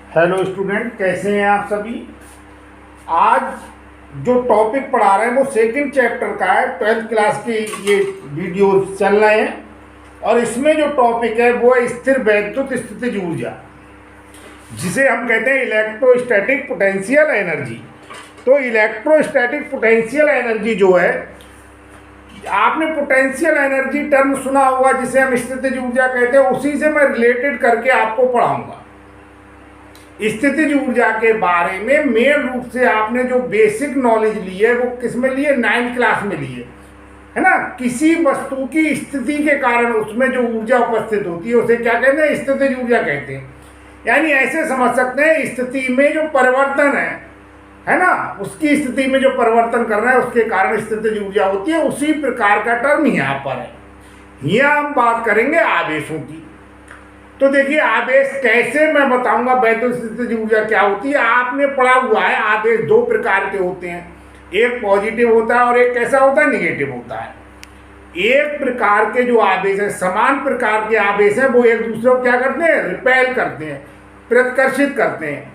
Hello student, कैसे हैं आप सभी। आज जो टॉपिक पढ़ा रहे हैं वो सेकंड चैप्टर का है। 12th क्लास के ये वीडियो चल रहे हैं और इसमें जो टॉपिक है वो है स्थिर वैद्युत स्थितिज ऊर्जा, जिसे हम कहते हैं इलेक्ट्रोस्टैटिक पोटेंशियल एनर्जी। तो इलेक्ट्रोस्टैटिक पोटेंशियल एनर्जी जो है, आपने पोटेंशियल एनर्जी टर्म सुना होगा जिसे हम स्थितिज ऊर्जा कहते हैं, उसी से मैं रिलेटेड करके आपको पढ़ाऊंगा। स्थितिज ऊर्जा के बारे में मेन रूप से आपने जो बेसिक नॉलेज ली है वो किस में ली है, 9th क्लास में ली है ना। किसी वस्तु की स्थिति के कारण उसमें जो ऊर्जा उपस्थित होती है उसे क्या कहते हैं, स्थितिज ऊर्जा कहते हैं। यानी ऐसे समझ सकते हैं, स्थिति में जो परिवर्तन है ना, उसकी स्थिति में जो परिवर्तन कर रहा है उसके कारण स्थितिज ऊर्जा होती है। उसी प्रकार का टर्म यहाँ पर है। यहाँ हम बात करेंगे आवेशों की। तो देखिए, आवेश कैसे मैं बताऊंगा, वैद्युत स्थितिज ऊर्जा क्या होती है। आपने पढ़ा हुआ है आवेश दो प्रकार के होते हैं, एक पॉजिटिव होता है और एक कैसा होता है, निगेटिव होता है। एक प्रकार के जो आवेश है, समान प्रकार के आवेश है, वो एक दूसरे को क्या करते हैं, रिपेल करते हैं, प्रतिकर्षित करते हैं।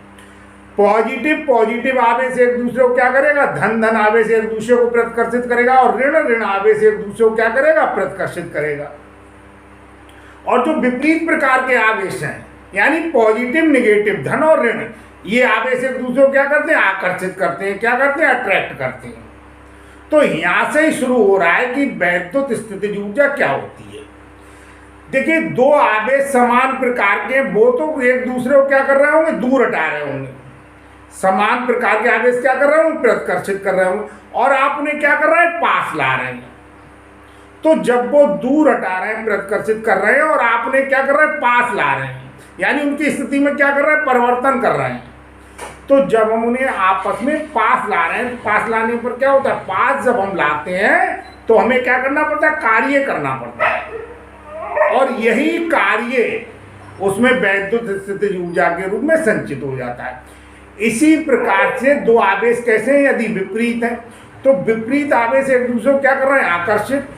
पॉजिटिव आवेश एक दूसरे को क्या करेगा, धन आवेश एक दूसरे को प्रतिकर्षित करेगा, और ऋण आवेश एक दूसरे को क्या करेगा, प्रतिकर्षित करेगा। और जो विपरीत प्रकार के आवेश हैं, यानी पॉजिटिव निगेटिव, धन और ऋण, ये आवेश एक दूसरे को क्या करते हैं, आकर्षित करते हैं, क्या करते हैं, अट्रैक्ट करते हैं। तो यहां से ही शुरू हो रहा है कि वैद्युत स्थितिज ऊर्जा क्या होती है। देखिए, दो आवेश समान प्रकार के, वो तो एक दूसरे को क्या कर रहे होंगे, दूर हटा रहे होंगे। समान प्रकार के आवेश क्या कर रहे होंगे, प्रतिकर्षित कर रहे होंगे, और आप उन्हें क्या कर रहे हैं, पास ला रहे हैं। तो जब वो दूर हटा रहे हैं, प्रतिकर्षित कर रहे हैं, और आप उन्हें क्या कर रहे हैं, पास ला रहे हैं, यानी उनकी स्थिति में क्या कर रहे हैं, परिवर्तन कर रहे हैं। तो जब हम उन्हें आपस में पास ला रहे हैं, पास लाने पर क्या होता है, पास जब हम लाते हैं तो हमें क्या करना पड़ता है, कार्य करना पड़ता है, और यही कार्य उसमें वैद्युत स्थितिज ऊर्जा के रूप में संचित हो जाता है। इसी प्रकार से दो आवेश कैसे हैं, यदि विपरीत है तो विपरीत आवेश एक दूसरे को क्या कर रहे हैं, आकर्षित,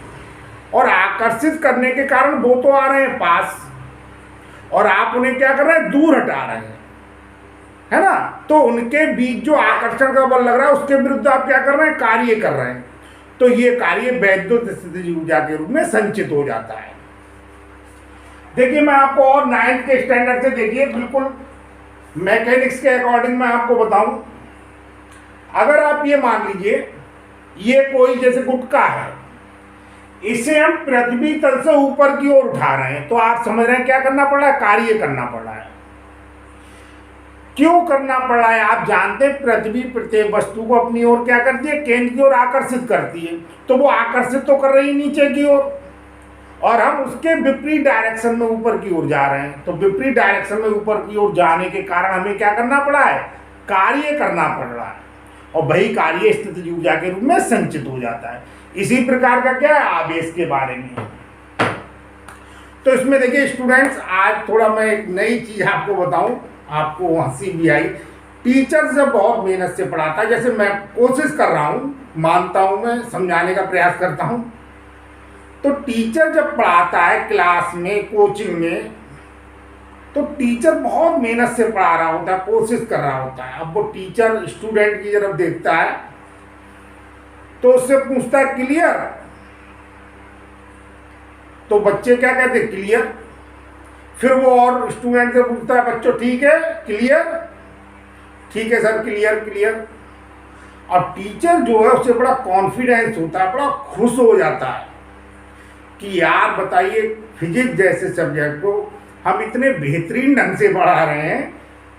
और आकर्षित करने के कारण वो तो आ रहे हैं पास, और आप उन्हें क्या कर रहे हैं, दूर हटा रहे हैं, है ना। तो उनके बीच जो आकर्षण का बल लग रहा है उसके विरुद्ध आप क्या कर रहे हैं, कार्य कर रहे हैं। तो ये कार्य वैद्युत स्थितिज ऊर्जा के रूप में संचित हो जाता है। देखिए, मैं आपको और 9th के स्टैंडर्ड से, देखिए बिल्कुल मैकेनिक्स के अकॉर्डिंग मैं आपको बताऊं। अगर आप ये मान लीजिए, ये कोई जैसे गुटका है, इसे हम पृथ्वी तल से ऊपर की ओर उठा रहे हैं, तो आप समझ रहे हैं क्या करना पड़ रहा है, कार्य करना पड़ रहा है। क्यों करना पड़ रहा है, आप जानते हैं पृथ्वी प्रत्येक वस्तु को अपनी ओर क्या करती है, केंद्र की ओर आकर्षित करती है। तो वो आकर्षित तो कर रही है नीचे की ओर, और हम उसके विपरीत डायरेक्शन में ऊपर की ओर जा रहे हैं। तो विपरीत डायरेक्शन में ऊपर की ओर जाने के कारण हमें क्या करना पड़ा है, कार्य करना पड़ रहा है, और वही कार्य स्थितिज ऊर्जा के रूप में संचित हो जाता है। इसी प्रकार का क्या है, आवेश के बारे में। तो इसमें देखिए स्टूडेंट्स, आज थोड़ा मैं एक नई चीज आपको बताऊं, आपको हंसी भी आई। टीचर से बहुत मेहनत से पढ़ाता है, जैसे मैं कोशिश कर रहा हूं, मानता हूं, मैं समझाने का प्रयास करता हूं। तो टीचर जब पढ़ाता है क्लास में, कोचिंग में, तो टीचर बहुत मेहनत से पढ़ा रहा होता है, कोशिश कर रहा होता है। अब वो टीचर स्टूडेंट की तरफ देखता है तो उससे पूछता है क्लियर, तो बच्चे क्या कहते हैं, क्लियर। फिर वो और स्टूडेंट से पूछता है, बच्चों ठीक है, क्लियर, ठीक है सर, क्लियर। और टीचर जो है उससे बड़ा कॉन्फिडेंस होता है, बड़ा खुश हो जाता है कि यार बताइए, फिजिक्स जैसे सब्जेक्ट को हम इतने बेहतरीन ढंग से पढ़ा रहे हैं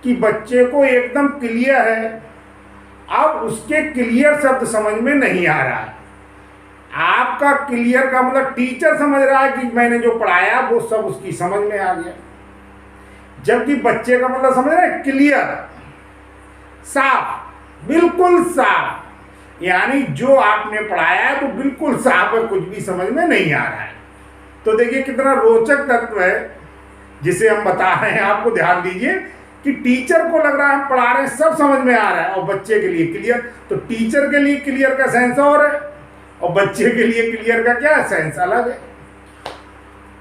कि बच्चे को एकदम क्लियर है। अब उसके क्लियर शब्द समझ में नहीं आ रहा है। आपका क्लियर का मतलब टीचर समझ रहा है कि मैंने जो पढ़ाया वो सब उसकी समझ में आ गया, जबकि बच्चे का मतलब समझ रहे हैं क्लियर, साफ, बिल्कुल साफ, यानी जो आपने पढ़ाया है वो बिल्कुल साफ है, कुछ भी समझ में नहीं आ रहा है। तो देखिए कितना रोचक तत्व है जिसे हम बता रहे हैं। आपको ध्यान दीजिए कि टीचर को लग रहा है हम पढ़ा रहे हैं, सब समझ में आ रहा है, और बच्चे के लिए क्लियर। तो टीचर के लिए क्लियर का सेंस और है, और बच्चे के लिए क्लियर का क्या सेंस अलग है।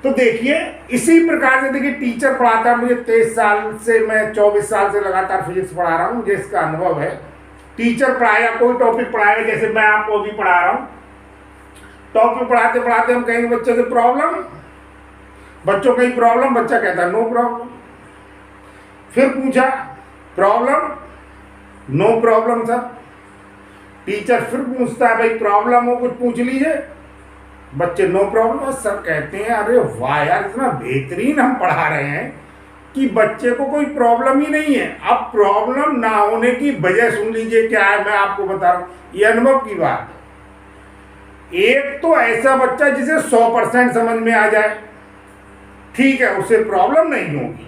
तो देखिए इसी प्रकार से देखिए टीचर पढ़ाता है, मुझे 23 साल से, मैं 24 साल से लगातार फिजिक्स पढ़ा रहा हूँ, मुझे इसका अनुभव है। टीचर पढ़ाएगा, कोई टॉपिक पढ़ाएगा, जैसे मैं आपको अभी पढ़ा रहा हूँ, टॉपिक पढ़ाते पढ़ाते हम कहेंगे बच्चे से प्रॉब्लम, बच्चों की प्रॉब्लम, बच्चा कहता है नो प्रॉब्लम। फिर पूछा problem, no problem sir. Teacher फिर पूछता है भाई प्रॉब्लम हो कुछ पूछ लीजिए, बच्चे नो प्रॉब्लम। सर कहते हैं अरे वाह यार, इतना बेहतरीन हम पढ़ा रहे हैं कि बच्चे को कोई प्रॉब्लम ही नहीं है। अब प्रॉब्लम ना होने की वजह सुन लीजिए क्या है, मैं आपको बता रहा हूं, ये अनुभव की बात है। एक तो ऐसा बच्चा जिसे 100% समझ में आ जाए, ठीक है, उसे प्रॉब्लम नहीं होगी।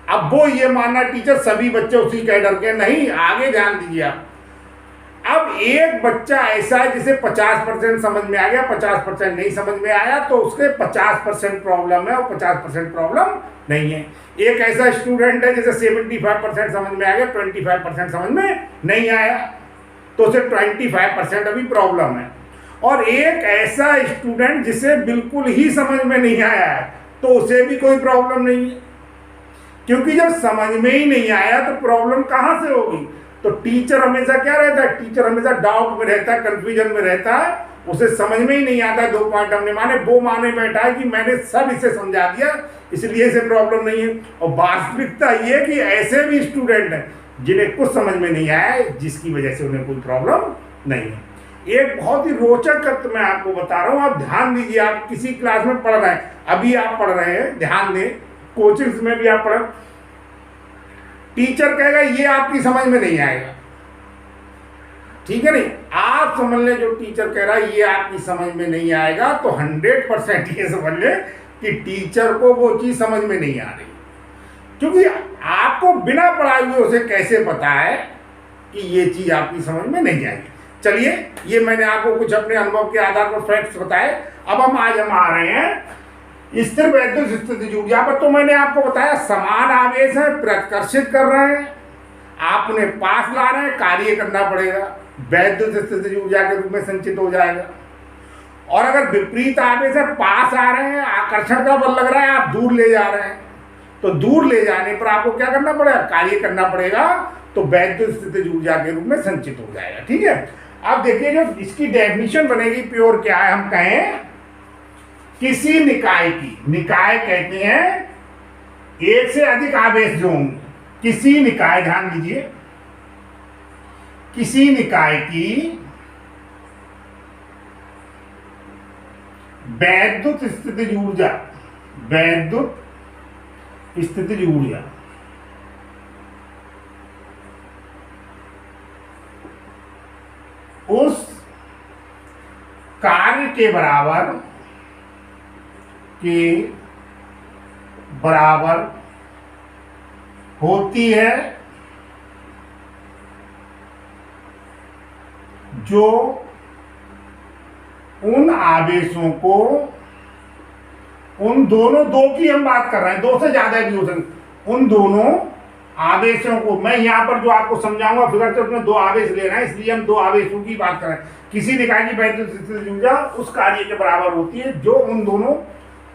अब वो ये मानना टीचर सभी बच्चे उसी कैडर के, नहीं, आगे ध्यान दीजिए आप। अब एक बच्चा ऐसा है जिसे 50% समझ में आ गया, 50% नहीं समझ में आया, तो उसके 50% प्रॉब्लम है और 50% प्रॉब्लम नहीं है। एक ऐसा स्टूडेंट है जिसे 75% समझ में आ गया, 25% समझ में नहीं आया, तो उसे 25% अभी प्रॉब्लम है। और एक ऐसा स्टूडेंट जिसे बिल्कुल ही समझ में नहीं आया है, तो उसे भी कोई प्रॉब्लम नहीं है, क्योंकि जब समझ में ही नहीं आया तो प्रॉब्लम कहाँ से होगी। तो टीचर हमेशा क्या रहता है, टीचर हमेशा डाउट में रहता है, कंफ्यूजन में रहता है, उसे समझ में ही नहीं आता। 2 पॉइंट हमने माने, वो माने बैठा है कि मैंने सब इसे समझा दिया इसलिए इसे प्रॉब्लम नहीं है। और वास्तविकता ये कि ऐसे भी स्टूडेंट हैं जिन्हें कुछ समझ में नहीं आया, जिसकी वजह से उन्हें कोई प्रॉब्लम नहीं है। एक बहुत ही रोचक तथ्य मैं आपको बता रहा हूँ, आप ध्यान दीजिए। आप किसी क्लास में पढ़ रहे हैं, अभी आप पढ़ रहे हैं, ध्यान दें, कोचिंग्स में भी आप पढ़, टीचर कहेगा ये आपकी समझ में नहीं आएगा, ठीक है, नहीं, आप समझ लें जो टीचर कह रहा है ये आपकी समझ में नहीं आएगा, तो 100% ये समझ लें कि टीचर को वो चीज समझ में नहीं आ रही, क्योंकि आपको बिना पढ़ाए हुए उसे कैसे पता है कि ये चीज आपकी समझ में नहीं आएगी। चलिए, ये मैंने आपको कुछ अपने अनुभव के आधार पर फैक्ट्स बताए। अब हम आ रहे हैं स्थिर वैद्युत स्थितिज ऊर्जा पर। तो मैंने आपको बताया समान आवेश है, प्रतिकर्षित कर रहे हैं, आप उन्हें पास ला रहे हैं, कार्य करना पड़ेगा, वैद्युत स्थितिज ऊर्जा के रूप में संचित हो जाएगा। और अगर विपरीत आवेश है, पास आ रहे हैं, आकर्षण का बल लग रहा है, आप दूर ले जा रहे हैं, तो दूर ले जाने पर आपको क्या करना पड़ेगा, कार्य करना पड़ेगा, तो वैद्युत स्थितिज ऊर्जा के रूप में संचित हो जाएगा। ठीक है, अब देखिए जो इसकी डेफिनेशन बनेगी प्योर क्या है, हम कहें किसी निकाय की, निकाय कहते हैं एक से अधिक आवेश जो होंगे, किसी निकाय, ध्यान दीजिए, किसी निकाय की वैद्युत स्थितिज ऊर्जा, वैद्युत स्थितिज ऊर्जा उस कार्य के बराबर होती है जो उन आवेशों को, उन दोनों, दो की हम बात कर रहे हैं, दो से ज्यादा भी हो सकते, उन दोनों आवेशों को, मैं यहां पर जो आपको समझाऊंगा फिगर से उसमें 2 आवेश लेना है, इसलिए हम 2 आवेशों की बात कर रहे हैं। किसी निकाय की वैद्युत स्थितिज ऊर्जा उस कार्य के बराबर होती है जो उन दोनों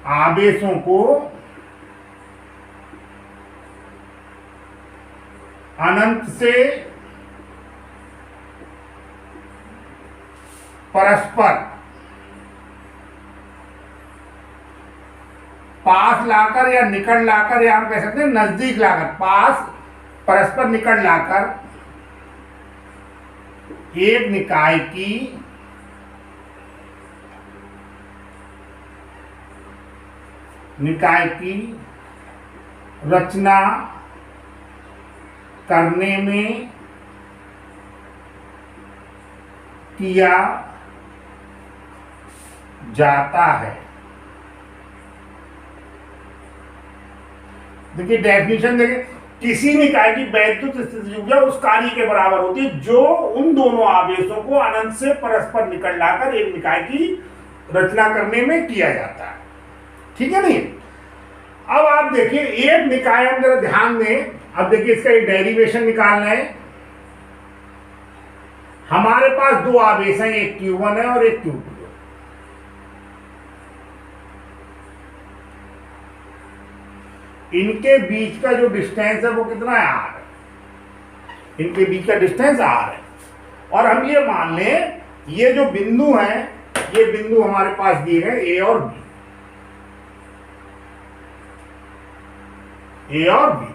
आवेशों को अनंत से परस्पर पास लाकर या निकट लाकर, या हम कह सकते हैं नजदीक लाकर, पास परस्पर निकट लाकर एक निकाय की रचना करने में किया जाता है। देखिए डेफिनेशन देखिए, किसी निकाय की वैद्युत स्थितिज ऊर्जा उस कार्य के बराबर होती है जो उन दोनों आवेशों को अनंत से परस्पर निकट लाकर एक निकाय की रचना करने में किया जाता है। ठीक है नहीं। अब आप देखिए एक निकाय, हम जरा ध्यान दें, अब देखिए इसका एक डेरिवेशन निकालना है। हमारे पास 2 आवेश हैं, एक Q1 है और एक Q2 है। इनके बीच का जो डिस्टेंस है वो कितना है, r है। इनके बीच का डिस्टेंस r है। और हम ये मान लें ये जो बिंदु है, ये बिंदु हमारे पास दिए गए a और b, a और b।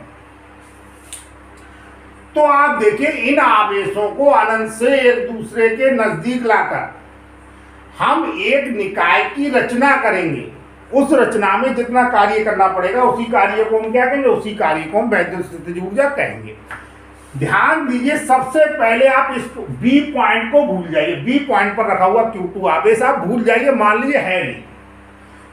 तो आप देखिए इन आवेशों को अनंत से एक दूसरे के नजदीक लाकर हम एक निकाय की रचना करेंगे। उस रचना में जितना कार्य करना पड़ेगा उसी कार्य को हम क्या कहेंगे, उसी कार्य को हम वैद्युत स्थितिज ऊर्जा कहेंगे। ध्यान दीजिए, सबसे पहले आप इस बी पॉइंट को भूल जाइए। बी पॉइंट पर रखा हुआ Q2 आवेश आप भूल जाइए, मान लीजिए है नहीं।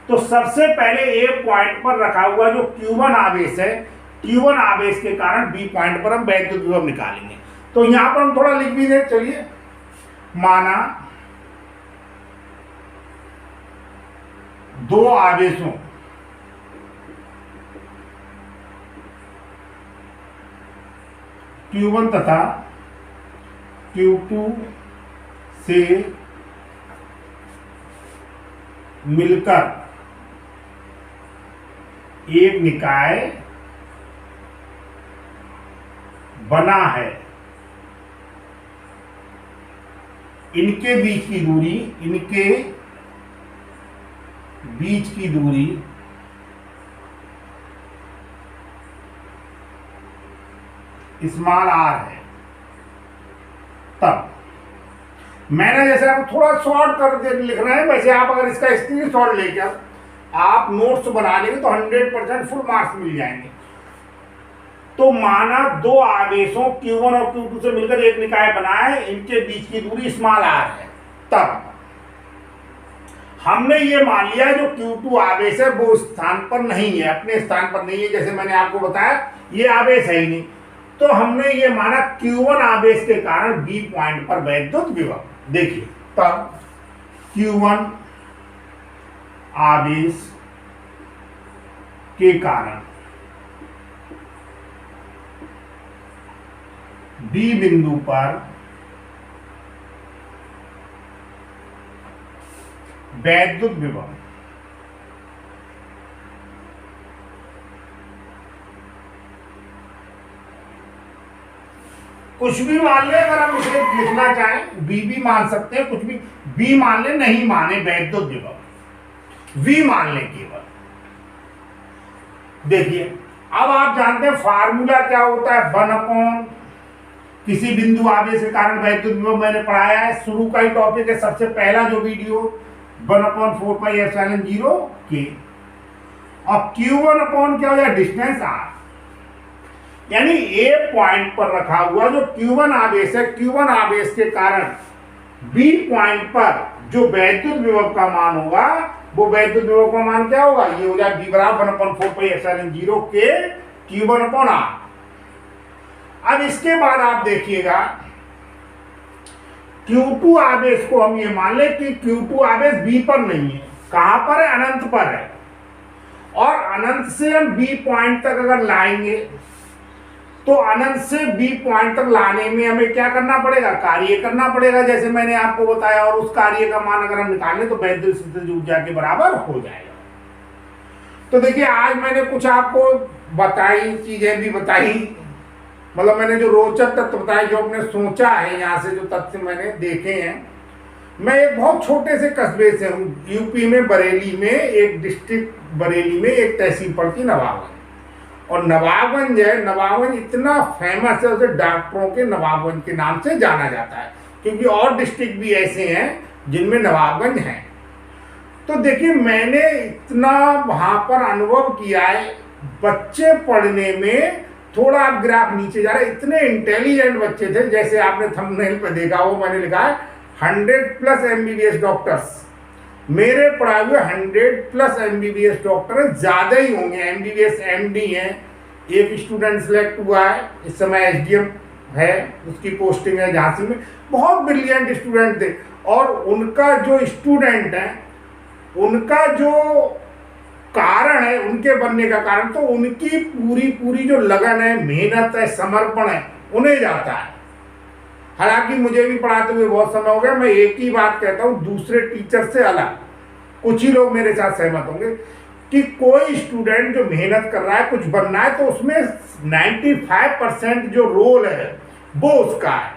तो सबसे पहले ए पॉइंट पर रखा हुआ जो Q1 आवेश है, Q1 आवेश के कारण बी पॉइंट पर हम वैद्युत विभव निकालेंगे। तो यहां पर हम थोड़ा लिख भी दें, चलिए। माना दो आवेशों Q1 तथा Q2 से मिलकर एक निकाय बना है। इनके बीच की दूरी, इनके बीच की दूरी स्मॉल r है। तब मैंने जैसे आप थोड़ा शॉर्ट कर लिख रहे हैं, वैसे आप अगर इसका स्क्रीनशॉट लेकर आप नोट्स बना लेंगे तो 100% फुल मार्क्स मिल जाएंगे। तो माना दो आवेशों Q1 और Q2 से मिलकर एक निकाय बना है, इनके बीच की दूरी स्मॉल r है। तब हमने ये मान लिया जो Q2 आवेश है वो स्थान पर नहीं है, अपने स्थान पर नहीं है, जैसे मैंने आपको बताया ये आवेश है ही नहीं। तो हमने ये माना Q1 आवेश के कारण B पॉइंट पर वैद्युत विभव। देखिए तब Q1 आवेश के कारण B बिंदु पर वैद्युत विभव कुछ भी मान ले, अगर हम इसे लिखना चाहें बी भी मान सकते हैं, कुछ भी बी मान ले, नहीं माने वैद्युत विभव वी मान ले केवल। देखिए अब आप जानते हैं फार्मूला क्या होता है, 1 किसी बिंदु आवेश के कारण वैद्युत विभव मैंने पढ़ाया है, शुरू का ही टॉपिक है, सबसे पहला जो वीडियो 1/4πε0 के। अब Q1 अपॉन क्या हो जाए, डिस्टेंस r, यानी ए पॉइंट पर रखा हुआ जो Q1 आवेश है, Q1 आवेश के कारण B पॉइंट पर जो वैद्युत विभव का मान होगा, वो वैद्युत विभव का मान क्या होगा, ये हो जाए B बराबर 1/4πε0 के Q1 अपॉन r। अब इसके बाद आप देखिएगा Q2 आवेश को हम ये मान ले कि Q2 आवेश B पर नहीं है, कहां पर है, अनंत पर है। और अनंत से हम B पॉइंट तक अगर लाएंगे तो अनंत से B पॉइंट तक लाने में हमें क्या करना पड़ेगा, कार्य करना पड़ेगा, जैसे मैंने आपको बताया। और उस कार्य का मान अगर हम निकालें तो वैद्युत स्थितिज ऊर्जा के बराबर हो जाएगा। तो देखिए आज मैंने कुछ आपको बताई, चीजें भी बताई, मतलब मैंने जो रोचक तथ्य बताए, जो आपने सोचा है, यहाँ से जो तथ्य मैंने देखे हैं। मैं एक बहुत छोटे से कस्बे से हूँ, यूपी में बरेली में, एक डिस्ट्रिक्ट बरेली में एक तहसील पड़ती नवाबगंज। और नवाबगंज है, नवाबगंज इतना फेमस है, उसे डॉक्टरों के नवाबगंज के नाम से जाना जाता है, क्योंकि और डिस्ट्रिक्ट भी ऐसे हैं जिनमें नवाबगंज हैं। तो देखिए मैंने इतना वहाँ पर अनुभव किया है, बच्चे पढ़ने में, थोड़ा आप ग्राफ नीचे जा रहे, इतने इंटेलिजेंट बच्चे थे, जैसे आपने थंबनेल पे देखा हो, मैंने लिखा है 100+ MBBS डॉक्टर्स। मेरे पढ़ाए हुए 100+ MBBS डॉक्टर ज्यादा ही होंगे, MBBS MD हैं। एक स्टूडेंट सिलेक्ट हुआ है, इस समय SDM है, उसकी पोस्टिंग है झांसी में। बहुत ब्रिलियंट स्टूडेंट थे, और उनका जो स्टूडेंट है, उनका जो कारण है, उनके बनने का कारण, तो उनकी पूरी जो लगन है, मेहनत है, समर्पण है, उन्हें जाता है। हालांकि मुझे भी पढ़ाते हुए बहुत समय हो गया, मैं एक ही बात कहता हूँ, दूसरे टीचर से अलग, कुछ ही लोग मेरे साथ सहमत होंगे, कि कोई स्टूडेंट जो मेहनत कर रहा है, कुछ बनना है, तो उसमें 95% जो रोल है वो उसका है,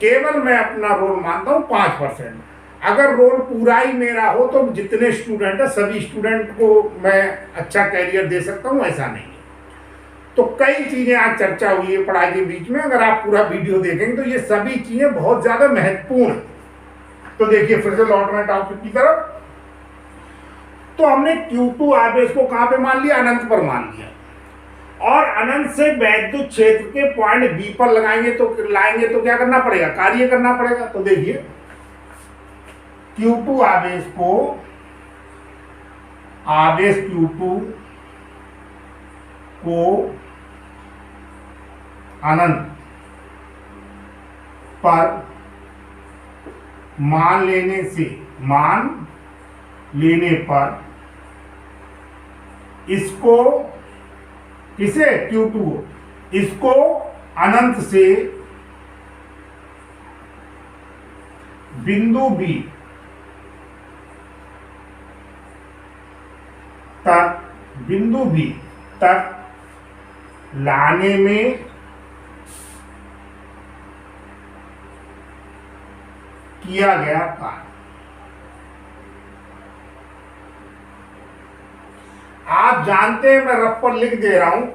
केवल मैं अपना रोल मानता हूँ 5%। अगर रोल पूरा ही मेरा हो तो जितने स्टूडेंट है सभी स्टूडेंट को मैं अच्छा कैरियर दे सकता हूँ, ऐसा नहीं है। तो कई चीजें आज चर्चा हुई है पढ़ाई के बीच में, अगर आप पूरा वीडियो देखेंगे तो ये सभी चीजें बहुत ज्यादा महत्वपूर्ण है। तो देखिए फिर से लौट रहे टॉपिक की तरफ। तो हमने Q2 आवेश को कहां पे मान लिया? अनंत पर मान लिया, और अनंत से वैद्युत क्षेत्र के पॉइंट बी पर लाएंगे तो क्या करना पड़ेगा? कार्य करना पड़ेगा। तो देखिए Q2 आवेश को, आवेश Q2 को अनंत पर मान लेने पर इसको, किसे? Q2, इसको अनंत से बिंदु B तक लाने में किया गया कार्य। आप जानते हैं, मैं रफ पर लिख दे रहा हूं,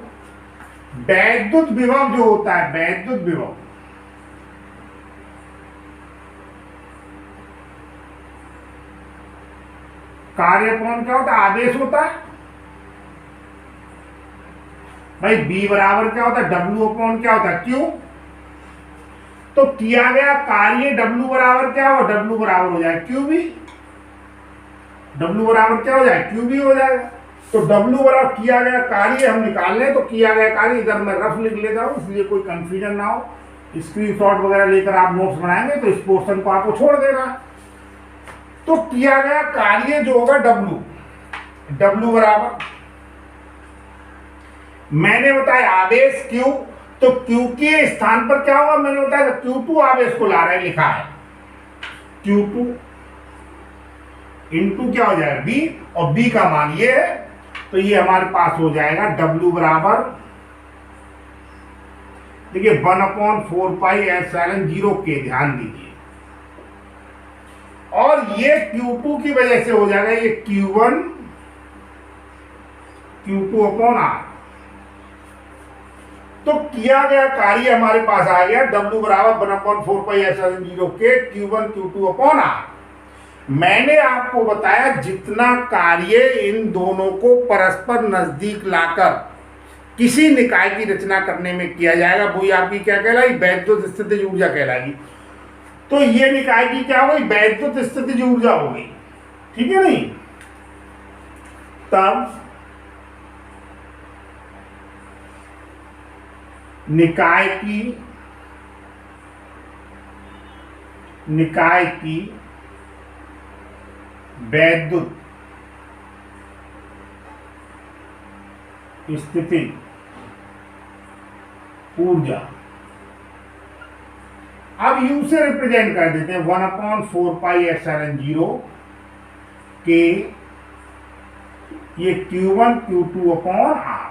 वैद्युत विभव जो होता है, वैद्युत विभव, कार्य कौन क्या होता है? आवेश होता है भाई। B बराबर क्या होता है? W अपॉन क्या होता है? Q। तो किया गया कार्य W बराबर क्या हो? W बराबर हो जाए QB। W बराबर क्या हो जाए? QB हो जाएगा। तो W बराबर किया गया कार्य हम निकाल लें, तो किया गया कार्य इधर मैं रफ लिख लेता हूं, इसलिए कोई कंफ्यूजन ना हो। स्क्रीनशॉट वगैरह लेकर आप नोट्स बनाएंगे तो इस पोर्शन को आपको छोड़ देना। तो किया गया कार्य जो होगा W बराबर, मैंने बताया आवेश Q, तो Q के स्थान पर क्या होगा? मैंने बताया Q2 आवेश को ला रहे, लिखा है Q2 इंटू क्या हो जाएगा? B, और B का मान ये है, तो ये हमारे पास हो जाएगा W बराबर, देखिए 1/4πε0 के, ध्यान दीजिए। और ये Q2 की वजह से हो जाएगा ये Q2 अपॉन R। तो किया गया कार्य हमारे पास आ गया W बराबर 1/4πε0 के Q1 Q2 अपॉन R। मैंने आपको बताया जितना कार्य इन दोनों को परस्पर नजदीक लाकर किसी निकाय की रचना करने में किया जाएगा, वही आपकी क्या कहलाएगी? वैद्युत स्थितिज ऊर्जा कहलाएगी। तो ये निकाय की क्या हो गई? वैद्युत स्थितिज ऊर्जा हो गई, ठीक है नहीं? तब निकाय की वैद्युत स्थितिज ऊर्जा अब U से रिप्रेजेंट कर देते हैं 1/4πε0 के ये Q1 Q2 upon R।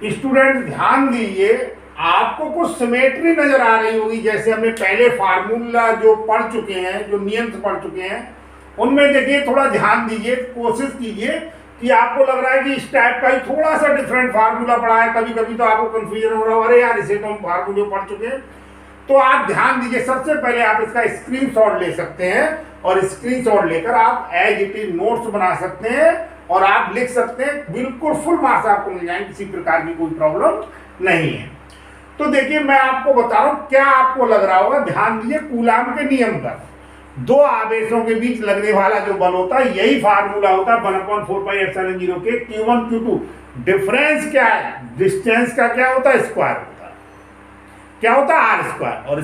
Student ध्यान दीजिए, आपको कुछ सिमेट्री नजर आ रही होगी, जैसे हमने पहले फार्मूला जो पढ़ चुके हैं, जो नियम पढ़ चुके हैं, उनमें देखिए थोड़ा ध्यान दीजिए, कोशिश कीजिए कि आपको लग रहा है कि इस टाइप का ही थोड़ा सा डिफरेंट फार्मूला पढ़ा है, कभी कभी तो आपको कंफ्यूजन हो रहा है, अरे यार इसे तो हम फार्मूले पढ़ चुके हैं। तो आप ध्यान दीजिए, सबसे पहले आप इसका स्क्रीनशॉट ले सकते हैं, और स्क्रीनशॉट लेकर आप एज इट इज नोट्स बना सकते हैं और आप लिख सकते हैं, बिल्कुल फुल मार्क्स आपको मिल जाएंगे, किसी प्रकार की कोई प्रॉब्लम नहीं है। तो देखिए मैं आपको बता रहा हूं, क्या आपको लग रहा होगा, ध्यान दीजिए, कूलाम के नियम पर दो आवेशों के बीच लगने वाला जो बल होता है, यही फार्मूला होता है 1/4πε0 के Q1 Q2। डिफरेंस क्या है? डिस्टेंस का क्या होता है? स्क्वायर होता है। क्या होता है? R square. और